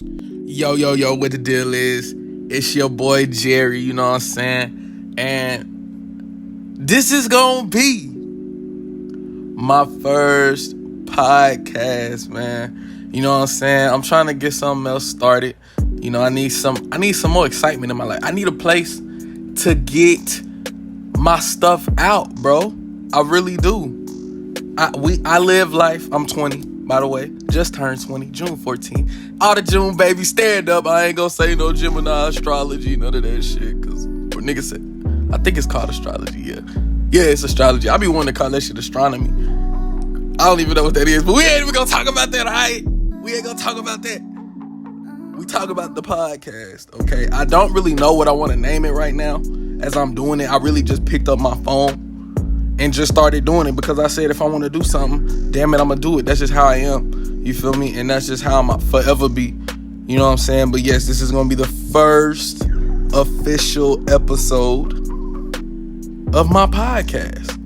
Yo, what the deal is? It's your boy Jerry, you know what I'm saying? And this is gonna be my first podcast, man. You know what I'm saying? I'm trying to get something else started. You know, I need some more excitement in my life. I need a place to get my stuff out, bro. I really do. I live life. I'm 20, by the way. Just turned 20, June 14th. All the June, baby, stand up. I ain't gonna say no Gemini astrology, none of that shit. Cause for niggas say, I think it's called astrology, yeah. Yeah, it's astrology. I be wanting to call that shit astronomy. I don't even know what that is, but we ain't even gonna talk about that, alright? We ain't gonna talk about that. We talk about the podcast, okay? I don't really know what I want to name it right now. As I'm doing it, I really just picked up my phone and just started doing it because I said if I want to do something, damn it, I'm going to do it. That's just how I am. You feel me? And that's just how I'm forever be. You know what I'm saying? But yes, this is going to be the first official episode of my podcast.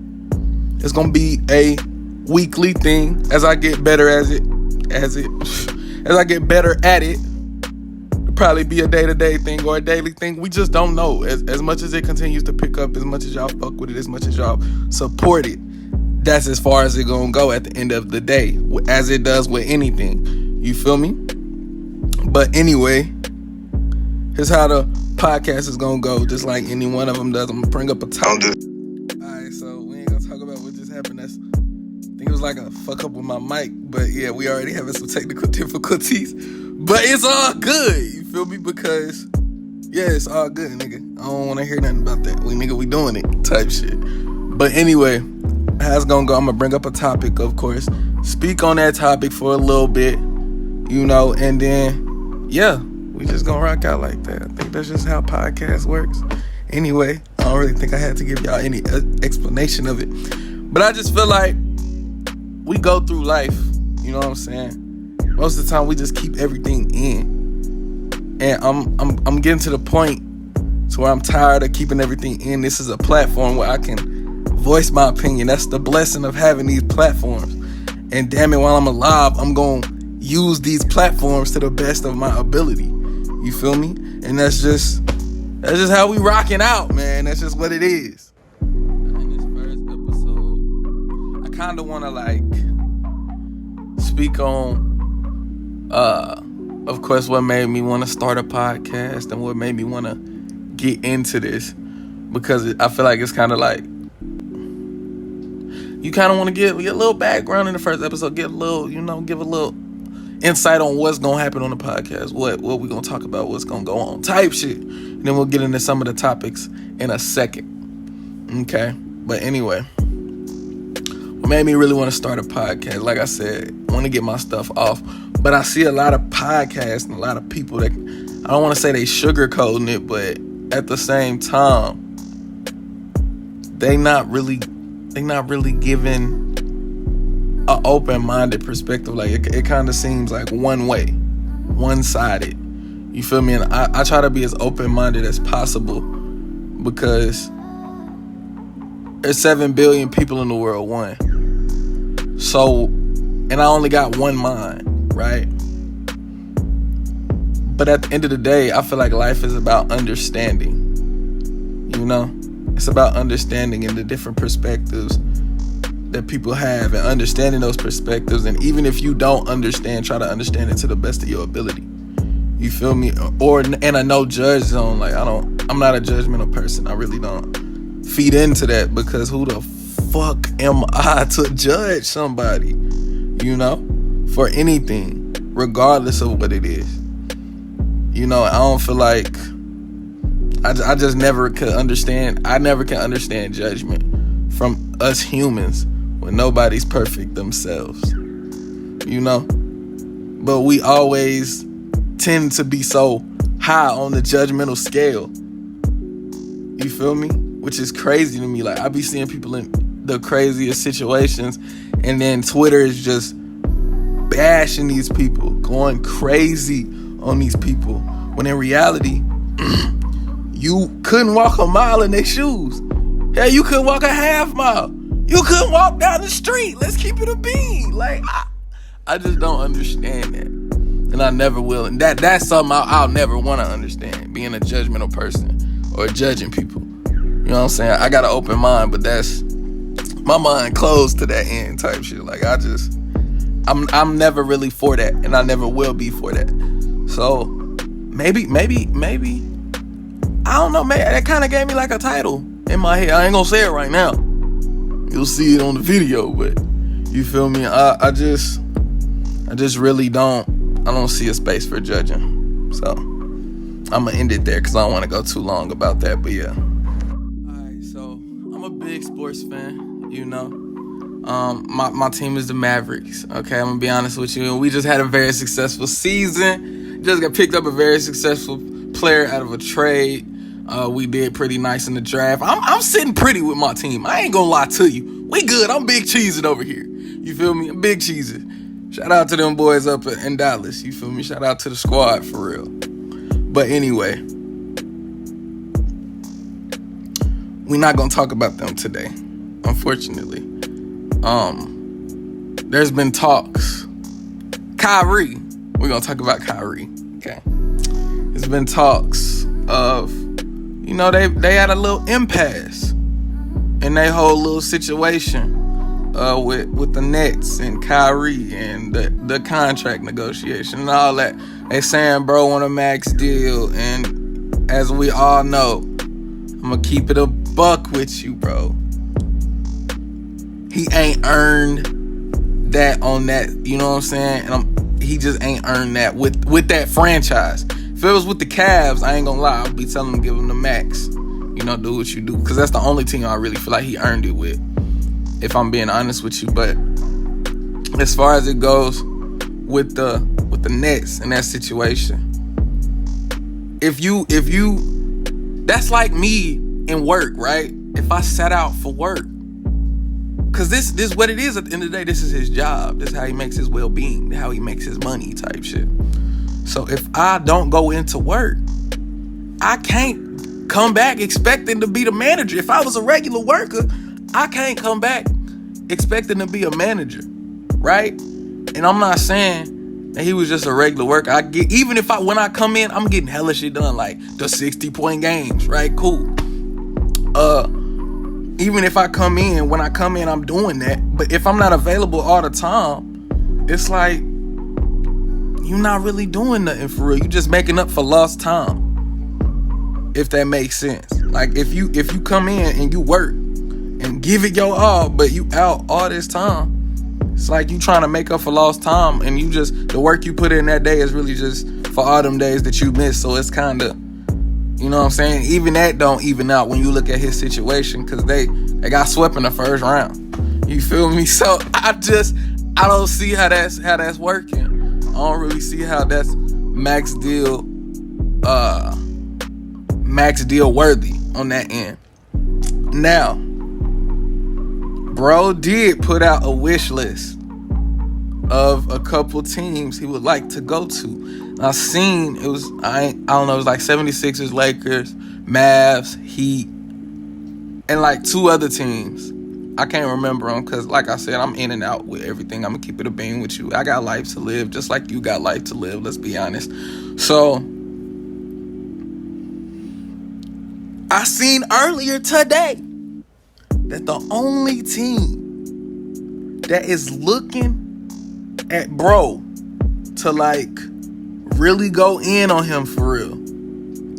It's going to be a weekly thing as I get better as I get better at it. Probably be a day-to-day thing or a daily thing. We just don't know. As much as it continues to pick up, as much as y'all fuck with it, as much as y'all support it, that's as far as it gonna go at the end of the day, as it does with anything. You feel me? But anyway, here's how the podcast is gonna go, just like any one of them does. I'm gonna bring up a topic. Alright, so we ain't gonna talk about what just happened. I think it was like a fuck up with my mic, but yeah, we already having some technical difficulties. But it's all good, you feel me? Because, yeah, it's all good, nigga. I don't want to hear nothing about that. We doing it type shit. But anyway, how it's gonna go, I'm gonna bring up a topic, of course. Speak on that topic for a little bit, you know, and then, yeah, we just gonna rock out like that. I think that's just how podcast works. Anyway, I don't really think I had to give y'all any explanation of it. But I just feel like we go through life, you know what I'm saying? Most of the time, we just keep everything in, and I'm getting to the point to where I'm tired of keeping everything in. This is a platform where I can voice my opinion. That's the blessing of having these platforms. And damn it, while I'm alive, I'm gonna use these platforms to the best of my ability. You feel me? And that's just how we rocking out, man. That's just what it is. In this first episode, I kind of want to speak on. Of course, what made me want to start a podcast and what made me want to get into this, because I feel like it's kind of like you kind of want to get a little background in the first episode, give a little insight on what's gonna happen on the podcast, what we gonna talk about, what's gonna go on, type shit. And then we'll get into some of the topics in a second. Okay, but anyway, what made me really want to start a podcast? Like I said, I want to get my stuff off. But I see a lot of podcasts and a lot of people that, I don't want to say they sugarcoating it, but at the same time, they not really giving an open-minded perspective. Like it kind of seems like one way, one-sided. You feel me? And I try to be as open-minded as possible because there's 7 billion people in the world, one. So, and I only got one mind. Right? But at the end of the day, I feel like life is about understanding. You know? It's about understanding in the different perspectives that people have and understanding those perspectives. And even if you don't understand, try to understand it to the best of your ability. You feel me? And a no judge zone. Like I'm not a judgmental person. I really don't feed into that, because who the fuck am I to judge somebody? You know? For anything, regardless of what it is. You know, I don't feel like I just never could understand. I never can understand judgment from us humans when nobody's perfect themselves. You know? But we always tend to be so high on the judgmental scale. You feel me? Which is crazy to me. Like, I be seeing people in the craziest situations, and then Twitter is just bashing these people, going crazy on these people, when in reality, you couldn't walk a mile in their shoes. Hell, you couldn't walk a half mile. You couldn't walk down the street. Let's keep it a bean. Like, I just don't understand that. and I never will. And that's something I'll never want to understand, being a judgmental person or judging people. You know what I'm saying? I got an open mind, but that's my mind closed to that end type shit. Like I'm never really for that, and I never will be for that. So maybe I don't know. Maybe that kind of gave me like a title in my head. I ain't gonna say it right now. You'll see it on the video, but you feel me? I just really don't. I don't see a space for judging. So I'm gonna end it there because I don't want to go too long about that. But yeah. Alright, so I'm a big sports fan. You know, my team is the Mavericks. Okay, I'm gonna be honest with you. We just had a very successful season. Just got picked up a very successful player out of a trade. We did pretty nice in the draft. I'm sitting pretty with my team. I ain't gonna lie to you. We good. I'm big cheesing over here. You feel me? I'm big cheesing. Shout out to them boys up in Dallas. You feel me? Shout out to the squad for real. But anyway, we're not gonna talk about them today, unfortunately. There's been talks. Kyrie. We're gonna talk about Kyrie. Okay. There's been talks of, you know, they had a little impasse in their whole little situation with the Nets and Kyrie and the contract negotiation and all that. They saying bro want a max deal, and as we all know, I'm gonna keep it a buck with you, bro. He ain't earned that on that, you know what I'm saying? And he just ain't earned that with that franchise. If it was with the Cavs, I ain't gonna lie, I'd be telling him give him the max. You know, do what you do, because that's the only team I really feel like he earned it with, if I'm being honest with you. But as far as it goes with the Nets in that situation, if you that's like me in work, right? If I set out for work, because this is what it is at the end of the day. This is his job. This is how he makes his well-being, how he makes his money type shit. So if I don't go into work, I can't come back expecting to be the manager. If I was a regular worker, I can't come back expecting to be a manager, right? And I'm not saying that he was just a regular worker. When I come in, I'm getting hella shit done, like the 60-point games, right? Cool. Even if when I come in, I'm doing that. But if I'm not available all the time, it's like you're not really doing nothing for real. You're just making up for lost time, if that makes sense. Like if you come in and you work and give it your all, but you out all this time, it's like you trying to make up for lost time, and the work you put in that day is really just for all them days that you missed. So it's kind of, you know what I'm saying? Even that don't even out when you look at his situation, because they got swept in the first round. You feel me? So I don't see how that's working. I don't really see how that's max deal worthy on that end. Now, bro did put out a wish list of a couple teams he would like to go to. I seen it was I don't know, it was like 76ers, Lakers, Mavs, Heat, and like two other teams. I can't remember them because, like I said, I'm in and out with everything. I'm gonna keep it a bean with you. I got life to live, just like you got life to live. Let's be honest. So I seen earlier today that the only team that is looking at bro to like really go in on him for real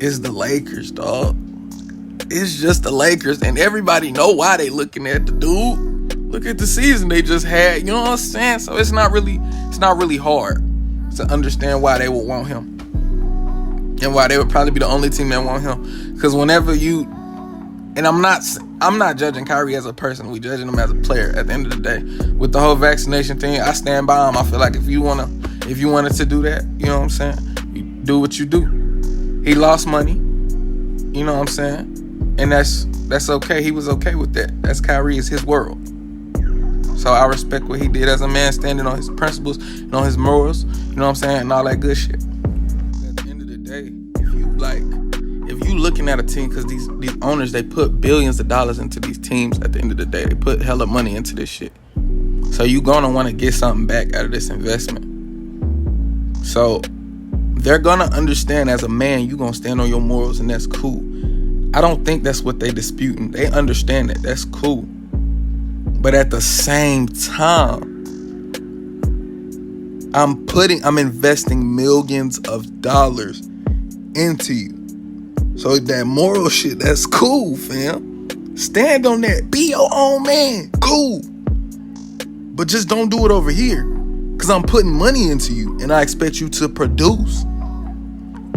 is the Lakers, dog. It's just the Lakers, and everybody know why they looking at the dude. Look at the season they just had, you know what I'm saying? So it's not really hard to understand why they would want him, and why they would probably be the only team that want him. Because whenever and I'm not judging Kyrie as a person, we judging him as a player at the end of the day. With the whole vaccination thing, I stand by him. I feel like if you wanted to do that, you know what I'm saying, you do what you do. He lost money, you know what I'm saying? And that's okay. He was okay with that. That's Kyrie, is his world. So I respect what he did as a man, standing on his principles and on his morals, you know what I'm saying, and all that good shit. At the end of the day, if you looking at a team, because these owners, they put billions of dollars into these teams. At the end of the day, they put hella money into this shit. So you gonna want to get something back out of this investment. So they're gonna understand as a man, you gonna stand on your morals, and that's cool. I don't think that's what they disputing. They understand that. That's cool. But at the same time, I'm investing millions of dollars into you. So that moral shit, that's cool, fam. Stand on that. Be your own man. Cool. But just don't do it over here. Because I'm putting money into you and I expect you to produce.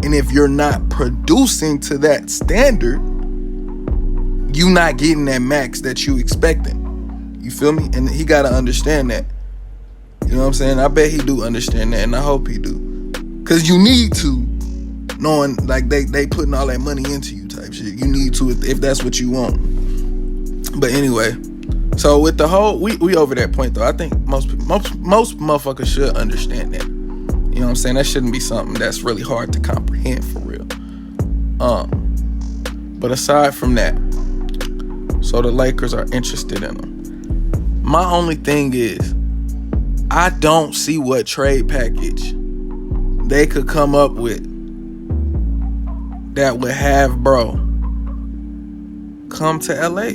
And if you're not producing to that standard, you not getting that max that you expecting. You feel me? And he got to understand that. You know what I'm saying? I bet he do understand that, and I hope he do. Because you need to, knowing like they putting all that money into you type shit. You need to if that's what you want. But anyway, so with the whole, we over that point though. I think most motherfuckers should understand that. You know what I'm saying? That shouldn't be something that's really hard to comprehend for real. But aside from that, so the Lakers are interested in him. My only thing is, I don't see what trade package they could come up with that would have bro come to LA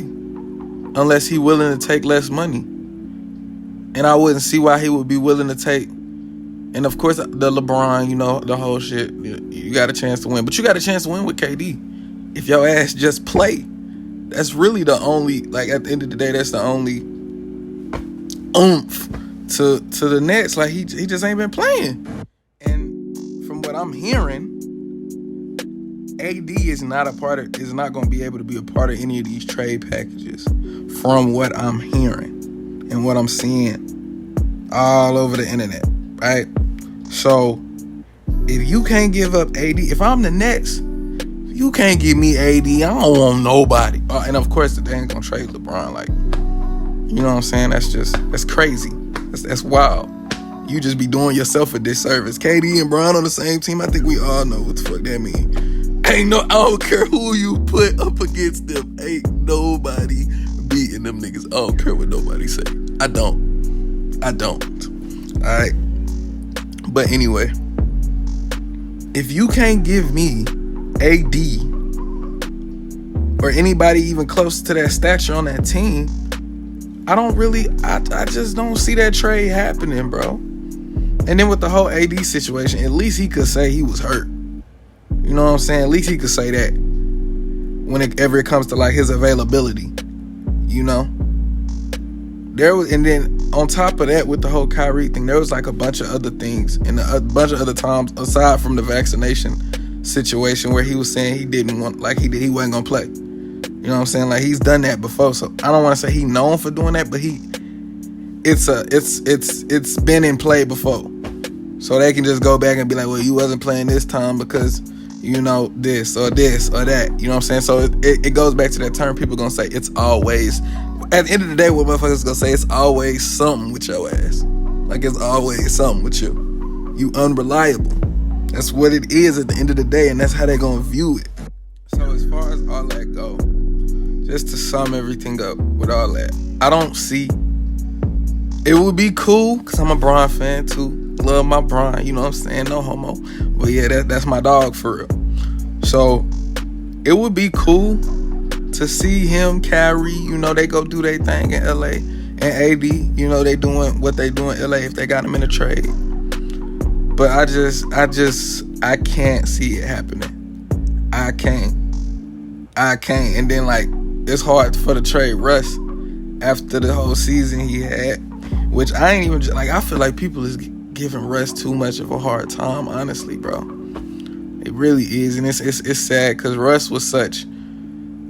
unless he willing to take less money. And I wouldn't see why he would be willing to take. And of course, the LeBron, you know, the whole shit, you got a chance to win. But you got a chance to win with KD. If your ass just play, that's really the only, like at the end of the day, that's the only oomph to the Nets. Like he just ain't been playing. And from what I'm hearing, AD is not going to be able to be a part of any of these trade packages. From what I'm hearing and what I'm seeing all over the internet, right? So if you can't give up AD, if I'm the Nets, you can't give me AD. I don't want nobody. And of course, they ain't gonna trade LeBron. Like, you know what I'm saying? That's crazy. That's wild. You just be doing yourself a disservice. KD and Bron on the same team. I think we all know what the fuck that mean. I don't care who you put up against them. Ain't nobody beating them niggas. I don't care what nobody say. I don't. All right. But anyway, if you can't give me AD or anybody even close to that stature on that team, I just don't see that trade happening, bro. And then with the whole AD situation, at least he could say he was hurt. You know what I'm saying? At least he could say that whenever it comes to like his availability, you know? And then on top of that, with the whole Kyrie thing, there was like a bunch of other things and a bunch of other times aside from the vaccination situation where he was saying he didn't want, like he wasn't gonna play. You know what I'm saying? Like he's done that before, so I don't want to say he known for doing that, but it's been in play before, so they can just go back and be like, well, you wasn't playing this time because you know this or that. You know what I'm saying? So it goes back to that term people gonna say it's always. At the end of the day, what motherfuckers gonna say, it's always something with your ass. Like it's always something with you. You unreliable. That's what it is at the end of the day, and that's how they gonna view it. So as far as all that go, just to sum everything up with all that, I don't see. It would be cool, because I'm a Bron fan too. Love my Bron, you know what I'm saying? No homo. But yeah, that's my dog for real. So it would be cool to see him, Kyrie, you know, they go do their thing in LA. And AD, you know, they doing what they do in LA if they got him in a trade. But I can't see it happening. I can't. And then, like, it's hard for the trade Russ after the whole season he had, which I ain't even, like, I feel like people is giving Russ too much of a hard time, honestly, bro. It really is. And it's sad because Russ was such,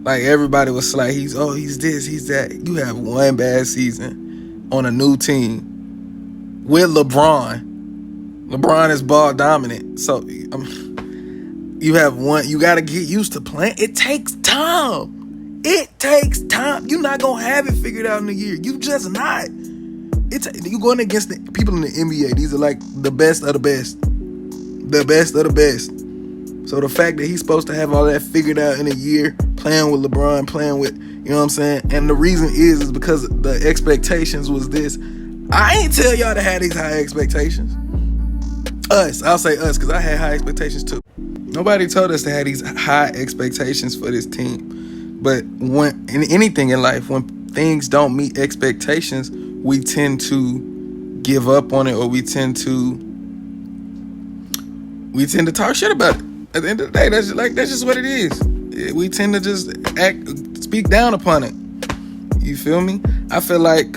like, everybody was like, he's this, he's that. You have one bad season on a new team with LeBron. LeBron is ball dominant. So, you have one, you got to get used to playing. It takes time. You're not going to have it figured out in a year. You just not. You're going against the people in the NBA. These are like the best of the best. The best of the best. So the fact that he's supposed to have all that figured out in a year, playing with LeBron, playing with, you know what I'm saying? And the reason is because the expectations was this. I ain't tell y'all to have these high expectations. I'll say us, because I had high expectations too. Nobody told us to have these high expectations for this team. But when in anything in life, when things don't meet expectations, we tend to give up on it, or we tend to talk shit about it. At the end of the day, that's just what it is. We tend to just speak down upon it. You feel me? I feel like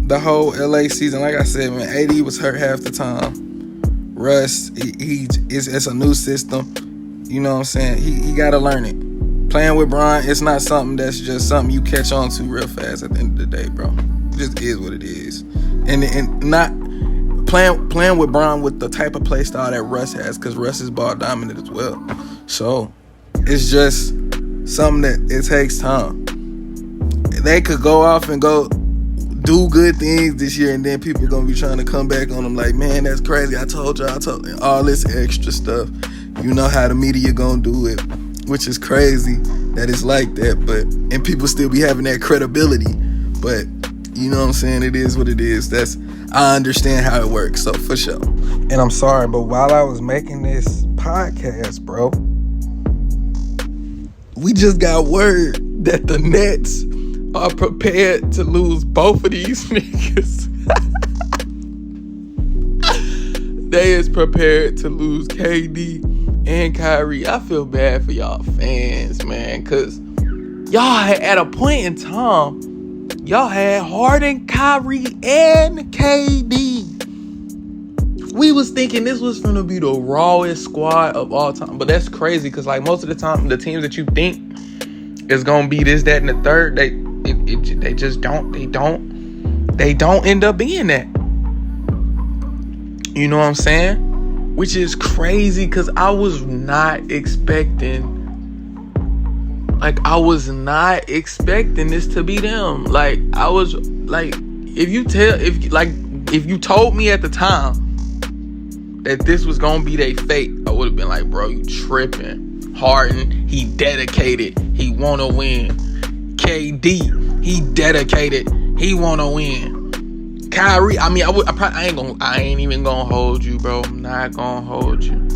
the whole LA season, like I said, man, AD was hurt half the time. Russ, it's a new system. You know what I'm saying? He got to learn it. Playing with Bron, it's not something that's just something you catch on to real fast at the end of the day, bro. It just is what it is. And not playing with Bron with the type of play style that Russ has, because Russ is ball dominant as well. So it's just something that it takes time. They could go off and go do good things this year, and then people gonna be trying to come back on them like, man, that's crazy. I told you, all this extra stuff. You know how the media gonna do it, which is crazy that it's like that. And people still be having that credibility. But you know what I'm saying? It is what it is. I understand how it works, so for sure. And I'm sorry, but while I was making this podcast, bro, we just got word that the Nets are prepared to lose both of these niggas. They is prepared to lose KD and Kyrie. I feel bad for y'all fans, man, because y'all had, at a point in time, y'all had Harden, Kyrie, and KD. We was thinking this was going to be the rawest squad of all time. But that's crazy, because like most of the time, the teams that you think is going to be this, that, and the third, they just don't. They don't end up being that. You know what I'm saying? Which is crazy, because I was not expecting this to be them. Like, I was like, if you told me at the time that this was gonna be their fate, I would have been like, bro, you tripping. Harden, he dedicated, he wanna win. KD, he dedicated, he wanna win. Kyrie, I ain't even gonna hold you, bro. I'm not gonna hold you.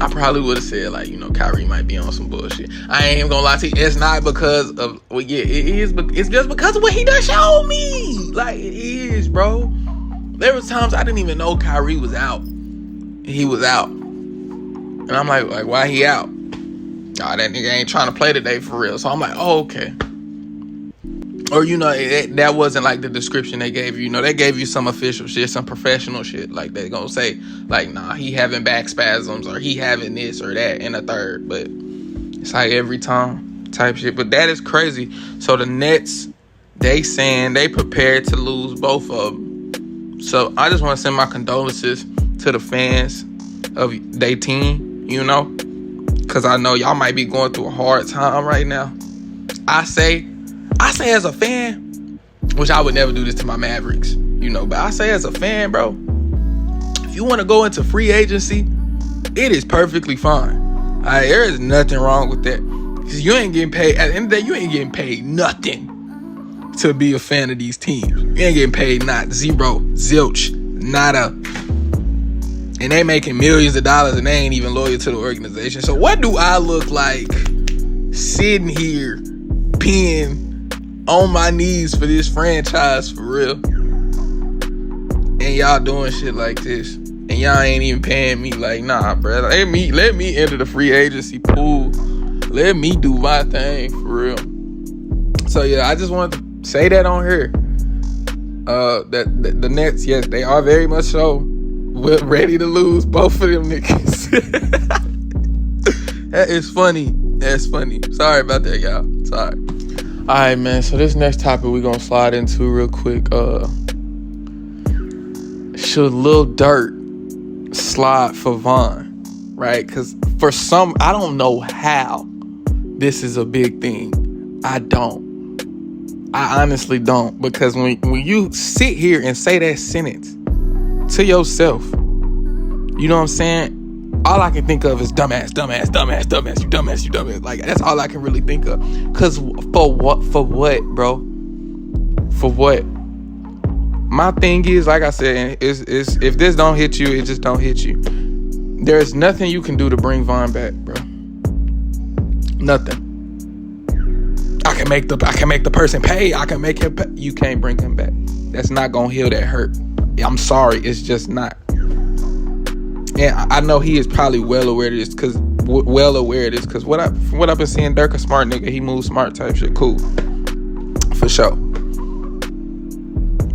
I probably would have said, like, you know, Kyrie might be on some bullshit. I ain't even gonna lie to you. It's not because of, well, yeah, it is. It's just because of what he done showed me. Like, it is, bro. There was times I didn't even know Kyrie was out. He was out. And I'm like, why he out? Nah, that nigga ain't trying to play today for real. So I'm like, oh, okay. Or, you know, that wasn't like the description they gave you. You know, they gave you some official shit, some professional shit. Like, they gonna say, like, nah, he having back spasms, or he having this or that in a third. But it's like every time type shit. But that is crazy. So the Nets, they saying they prepared to lose both of them. So I just want to send my condolences to the fans of their team, you know, because I know y'all might be going through a hard time right now. I say as a fan, which I would never do this to my Mavericks, you know, but I say as a fan, bro, if you want to go into free agency, it is perfectly fine. All right, there is nothing wrong with that. Because you ain't getting paid, at the end of the day, you ain't getting paid nothing to be a fan of these teams. You ain't getting paid not zero, zilch, nada. And they making millions of dollars and they ain't even loyal to the organization. So what do I look like sitting here peeing on my knees for this franchise for real? And y'all doing shit like this. And y'all ain't even paying me. Like, nah, bro. Let me enter the free agency pool. Let me do my thing for real. So yeah, I just wanted to say that on here. That the Nets, yes, they are very much so ready to lose both of them niggas. That is funny. That's funny. Sorry about that, y'all. Sorry. Alright, man. So this next topic we're gonna slide into real quick. Should Lil Durk slide for Vaughn? Right? Because for some, I don't know how this is a big thing. I honestly don't. Because when you sit here and say that sentence to yourself, you know what I'm saying? All I can think of is dumbass, you dumbass. Like, that's all I can really think of. Because for what, bro? For what? my thing is, like I said, is if this don't hit you, it just don't hit you. There's nothing you can do to bring Vaughn back, bro. Nothing. I can make the person pay. I can make him pay. You can't bring him back. That's not gonna heal that hurt. I'm sorry, it's just not. And I know he is probably well aware of this, cause from what I've been seeing, Dirk a smart nigga. He moves smart type shit. Cool, for sure.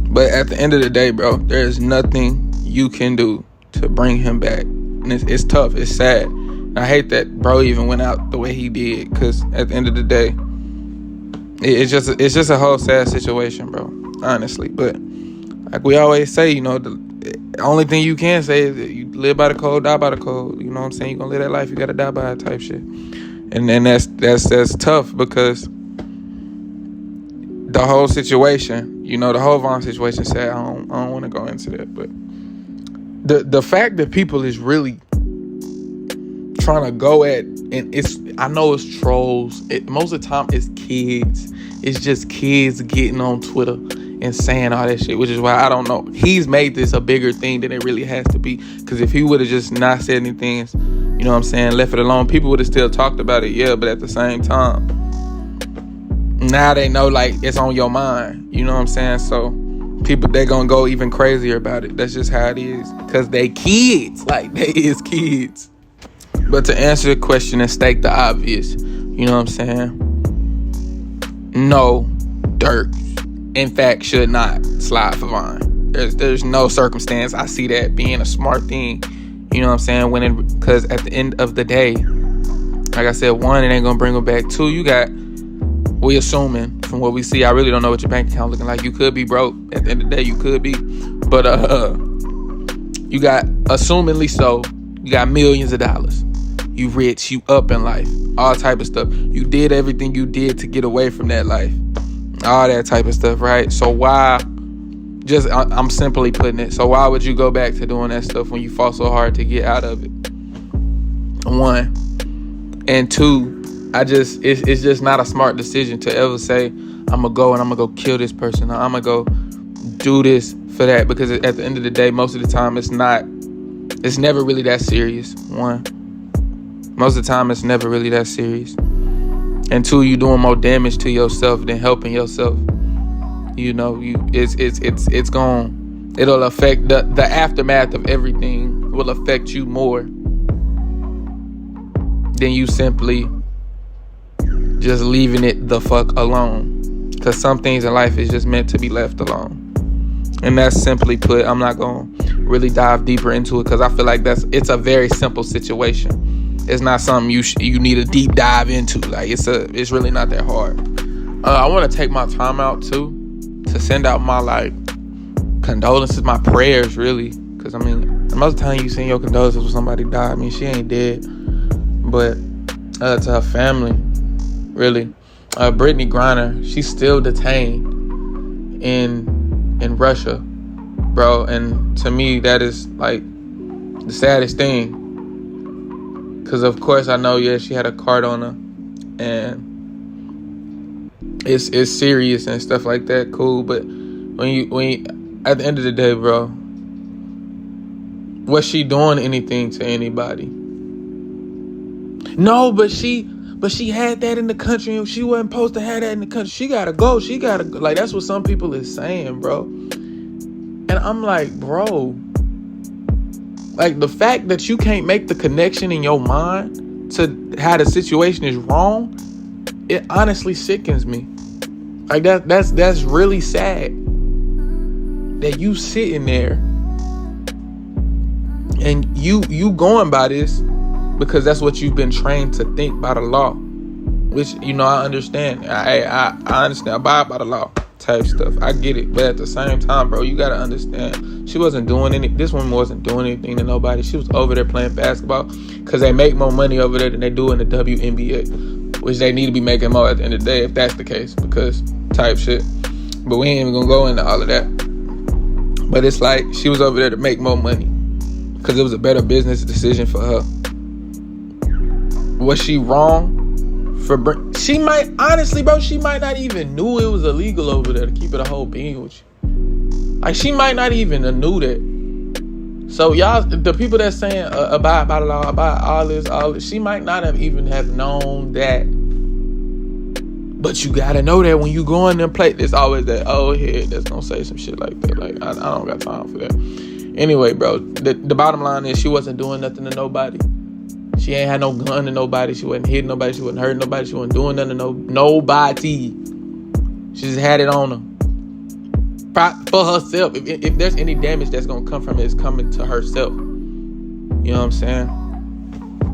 But at the end of the day, bro, there is nothing you can do to bring him back. And it's tough. It's sad. And I hate that bro even went out the way he did. Because at the end of the day, it's just a whole sad situation, bro. Honestly. But like we always say, you know, the only thing you can say is that you live by the code, die by the code. You know what I'm saying? You're going to live that life, you got to die by it type shit. And that's tough because the whole situation, you know, the whole Vaughn situation said, I don't want to go into that. But the fact that people is really trying to go at, and I know it's trolls. Most of the time it's kids. It's just kids getting on Twitter and saying all that shit, which is why I don't know. He's made this a bigger thing than it really has to be. Because if he would have just not said anything, you know what I'm saying, left it alone, people would have still talked about it, yeah, but at the same time, now they know, like, it's on your mind. You know what I'm saying? So people, they gonna go even crazier about it. That's just how it is. Because they kids. Like, they is kids. But to answer the question and state the obvious, you know what I'm saying? No, Dirk, in fact, should not slide for Vaughn. There's no circumstance I see that being a smart thing. You know what I'm saying? Because at the end of the day, like I said, one, it ain't gonna bring him back. Two, you got, we assuming from what we see, I really don't know what your bank account looking like. You could be broke. At the end of the day, you could be. But you got, assumingly so, you got millions of dollars. You rich, you up in life, all type of stuff. You did everything you did to get away from that life. All that type of stuff, right? So why, I'm simply putting it, so why would you go back to doing that stuff when you fought so hard to get out of it? One. And two, it's just not a smart decision to ever say, I'm gonna go and I'm gonna go kill this person, or I'm gonna go do this for that, because at the end of the day, most of the time it's never really that serious. One, most of the time it's never really that serious. And two, you doing more damage to yourself than helping yourself. You know, it'll affect the aftermath of everything will affect you more than you simply just leaving it the fuck alone. Because some things in life is just meant to be left alone. And that's simply put. I'm not going to really dive deeper into it because I feel like it's a very simple situation. It's not something you need a deep dive into. Like, it's really not that hard. I want to take my time out too to send out my, like, condolences, my prayers, really. Because, I mean, most of the time you send your condolences when somebody died. I mean, she ain't dead. But to her family, really. Brittany Griner, she's still detained in Russia, bro. And to me, that is, like, the saddest thing. Because, of course, I know, yeah, she had a card on her. And it's serious and stuff like that, cool. But when you at the end of the day, bro, was she doing anything to anybody? No, but she had that in the country, and she wasn't supposed to have that in the country. She gotta go. Like, that's what some people is saying, bro. And I'm like, bro, like, the fact that you can't make the connection in your mind to how the situation is wrong, it honestly sickens me. Like, that's really sad. That you sitting there and you going by this because that's what you've been trained to think by the law. Which, you know, I understand. I understand. I abide by the law type stuff. I get it. But at the same time, bro, you got to understand. This woman wasn't doing anything to nobody. She was over there playing basketball because they make more money over there than they do in the WNBA. Which they need to be making more at the end of the day if that's the case. Because type shit. But we ain't even going to go into all of that. But it's like she was over there to make more money because it was a better business decision for her. Was she wrong? She might, honestly, bro, she might not even knew it was illegal over there, to keep it a whole being with you. Like, she might not even have knew that. So y'all, the people that's saying abide by the law, abide all this, she might not have even have known that. But you gotta know that when you go in and play, there's always that old head that's gonna say some shit like that. Like, I don't got time for that. Anyway, bro, the bottom line is she wasn't doing nothing to nobody. She ain't had no gun to nobody. She wasn't hitting nobody. She wasn't hurting nobody. She wasn't doing nothing to nobody. She just had it on her. For herself. If there's any damage that's going to come from it, it's coming to herself. You know what I'm saying?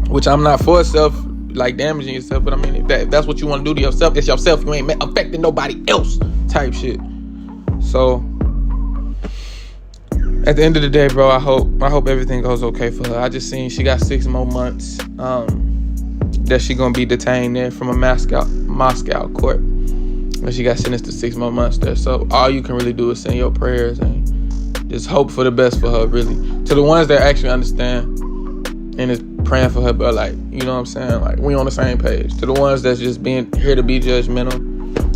Which I'm not for self, like damaging yourself. But I mean, if that's what you want to do to yourself, it's yourself. You ain't affecting nobody else type shit. So, at the end of the day, bro, I hope everything goes okay for her. I just seen she got 6 more months that she gonna be detained there from a Moscow court. And she got sentenced to 6 more months there. So all you can really do is send your prayers and just hope for the best for her, really. To the ones that actually understand and is praying for her, but like, you know what I'm saying? Like, we on the same page. To the ones that's just being here to be judgmental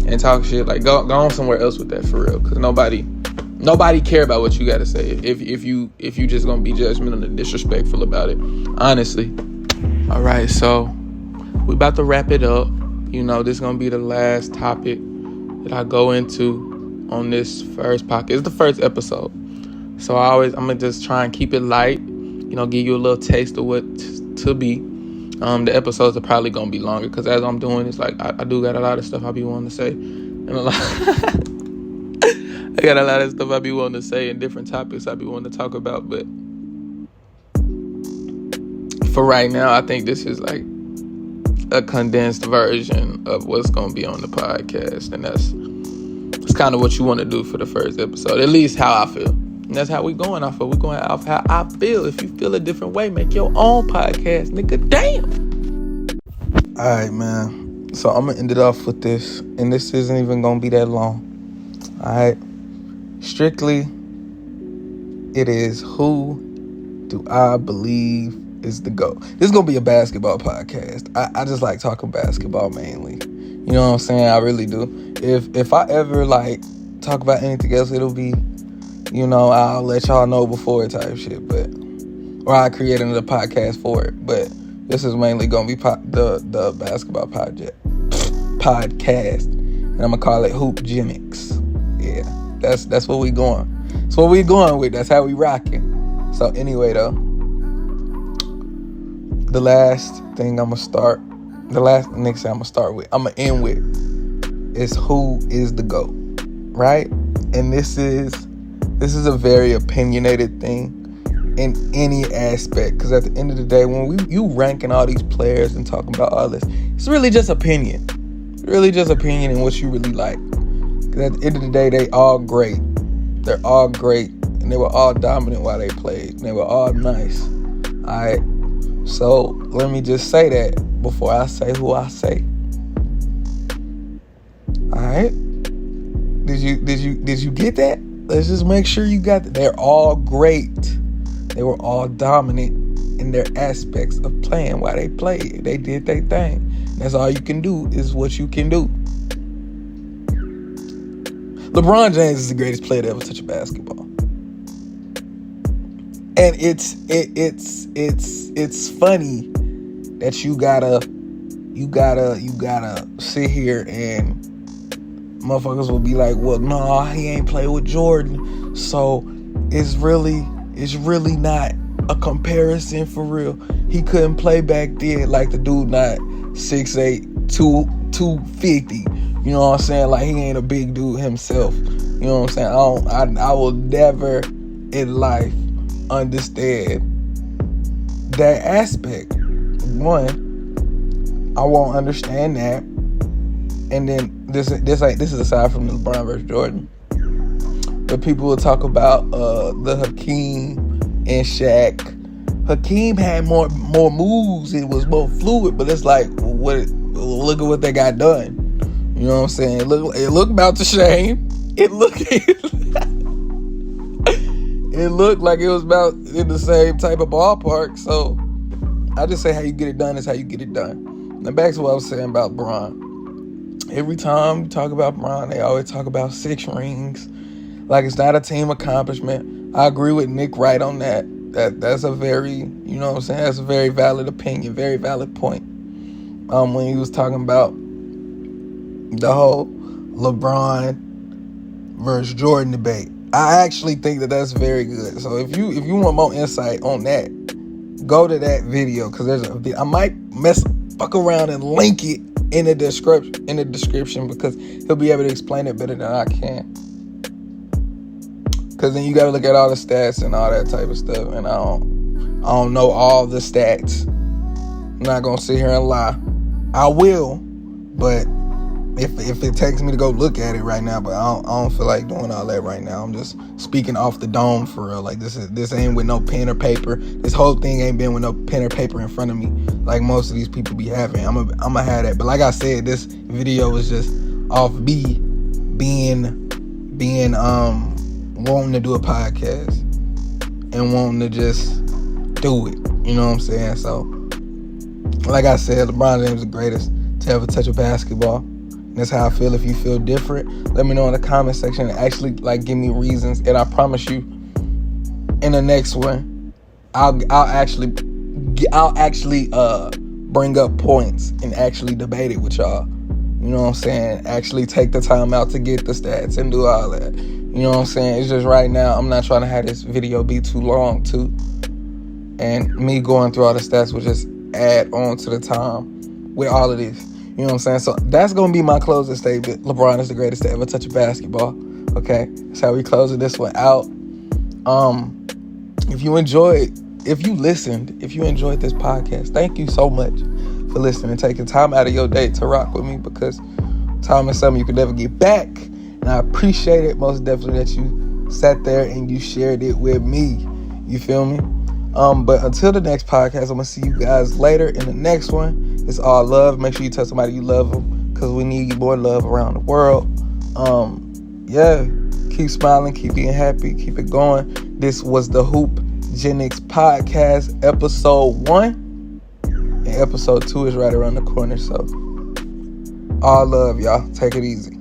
and talk shit, like, go on somewhere else with that for real. Because nobody care about what you got to say if you just gonna be judgmental and disrespectful about it, honestly. All right, so we about to wrap it up. You know, this is gonna be the last topic that I go into on this first podcast. It's the first episode, so I'm gonna just try and keep it light. You know, give you a little taste of what to be. The episodes are probably gonna be longer because as I'm doing, it's like I do got a lot of stuff I be wanting to say, and a lot. I got a lot of stuff I be wanting to say and different topics I be wanting to talk about, but for right now, I think this is like a condensed version of what's going to be on the podcast, and that's kind of what you want to do for the first episode, at least how I feel. And that's how we going off of. We going off how I feel. If you feel a different way, make your own podcast, nigga. Damn. All right, man. So I'm going to end it off with this, and this isn't even going to be that long. All right. Strictly, it is who do I believe is the GOAT. This is going to be a basketball podcast. I just like talking basketball mainly. You know what I'm saying? I really do. If I ever like talk about anything else, it'll be, you know, I'll let y'all know before type shit. Or I create another podcast for it. But this is mainly going to be the basketball podcast. And I'm going to call it Hoopgenics. Yeah. That's what we going. That's what we going with. That's how we rocking. So anyway, though, the last thing I'm gonna start with, I'm gonna end with, is who is the GOAT, right? And this is a very opinionated thing in any aspect, because at the end of the day, when you ranking all these players and talking about all this, it's really just opinion. Really just opinion and what you really like. At the end of the day, they all great. They're all great. And they were all dominant while they played. And they were all nice. Alright. So let me just say that before I say who I say. Alright. Did you get that? Let's just make sure you got that. They're all great. They were all dominant in their aspects of playing while they played. They did their thing. And that's all you can do is what you can do. LeBron James is the greatest player to ever touch a basketball. And it's funny that you gotta sit here and motherfuckers will be like, well, no, he ain't play with Jordan, so it's really not a comparison for real. He couldn't play back then, like the dude not 6'8", 250. You know what I'm saying? Like, he ain't a big dude himself. You know what I'm saying? I will never in life understand that aspect. One, I won't understand that. And then this is aside from the LeBron versus Jordan. But people will talk about the Hakeem and Shaq. Hakeem had more moves. It was more fluid. But it's like, look at what they got done. You know what I'm saying? It looked about the same. It looked like it was about in the same type of ballpark. So I just say how you get it done is how you get it done. Now back to what I was saying about Bron. Every time you talk about Bron, they always talk about 6 rings. Like, it's not a team accomplishment. I agree with Nick Wright on that. That's a very, you know what I'm saying, that's a very valid opinion, very valid point. When he was talking about the whole LeBron versus Jordan debate. I actually think that that's very good. So if you want more insight on that, go to that video, because I might fuck around and link it in the description because he'll be able to explain it better than I can. Because then you got to look at all the stats and all that type of stuff, and I don't know all the stats. I'm not gonna sit here and lie. I will, but if it takes me to go look at it right now, but I don't feel like doing all that right now. I'm just speaking off the dome for real. Like, this ain't with no pen or paper. This whole thing ain't been with no pen or paper in front of me like most of these people be having. I'm gonna have that. But like I said, this video was just off me being wanting to do a podcast and wanting to just do it. You know what I'm saying? So, like I said, LeBron James is the greatest to ever touch a basketball. And that's how I feel. If you feel different, let me know in the comment section and actually, like, give me reasons. And I promise you, in the next one, I'll actually bring up points and actually debate it with y'all. You know what I'm saying? Actually take the time out to get the stats and do all that. You know what I'm saying? It's just right now, I'm not trying to have this video be too long, too. And me going through all the stats will just add on to the time with all of this. You know what I'm saying? So that's going to be my closing statement. LeBron is the greatest to ever touch a basketball. Okay? That's how we closing this one out. If you enjoyed this podcast, thank you so much for listening and taking time out of your day to rock with me, because time is something you can never get back. And I appreciate it most definitely that you sat there and you shared it with me. You feel me? But until the next podcast, I'm going to see you guys later in the next one. It's all love. Make sure you tell somebody you love them, because we need more love around the world. Yeah. Keep smiling. Keep being happy. Keep it going. This was the Hoopgenics podcast, episode 1. And episode 2 is right around the corner. So, all love, y'all. Take it easy.